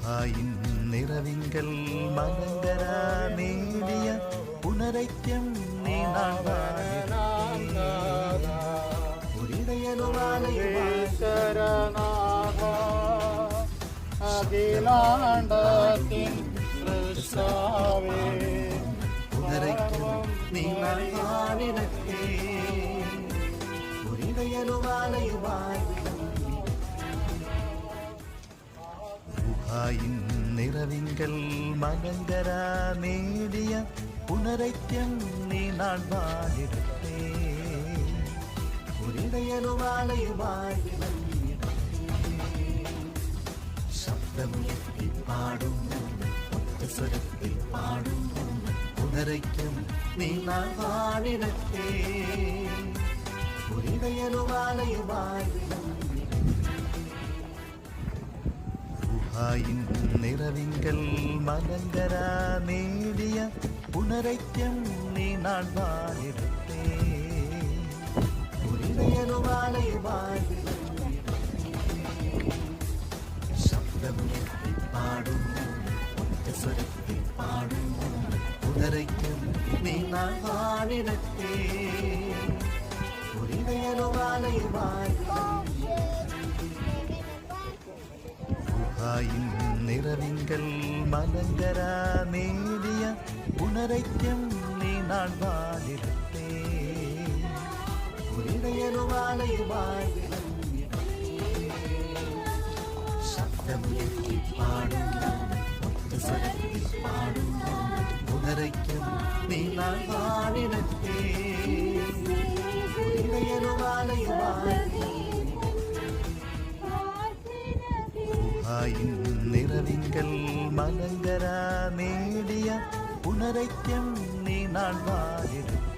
ഗുഹായിൻ നിറവിങ്കൽ മലങ്കര നേടിയ പുനരൈക്യം നീ അഖിലാണ്ടത്തിൻ സൃഷ്ടാവേ പുനരൈക്യം നീ നാടിനത്തെ ഗുഹായിൻ നിറവിങ്കൽ മലങ്കര നേടിയ പുനരൈക്യം നീ നാടിടത്തെ ഒരിടയനുമാലയുമായി ശബ്ദമുയർത്തി പാടുന്നു സ്വരത്തിൽ പാടുന്നു പുനരൈക്യം നീ നാടിടത്തെ ഒരിടയനുമാലയുമായി ഗുഹായിൻ നിറവിങ്കൽ മലങ്കര നേടിയ പുനരൈക്യം നീ നാടിടത്തെ ഒരിടയനുമാലയുമായി ശബ്ദമുയർത്തി പാടുന്നു സ്വരത്തിൽ പാടുന്നു പുനരൈക്യം നീ നാടിടത്തെ ഗുഹായിൻ നിറവിങ്കൽ മലങ്കര നേടിയ പുനരൈക്യം നീ നാടിടത്തെ ഒരിടയനുമാലയുമായി ശബ്ദമുയർത്തി പാടുന്നു സ്വരത്തിൽ പാടുന്നു പുനരൈക്യം നീ നാടിടത്തെ ഗുഹായിൻ നിറവിങ്കൽ മലങ്കര നേടിയ പുനരൈക്യം നീ നാടിടത്തെ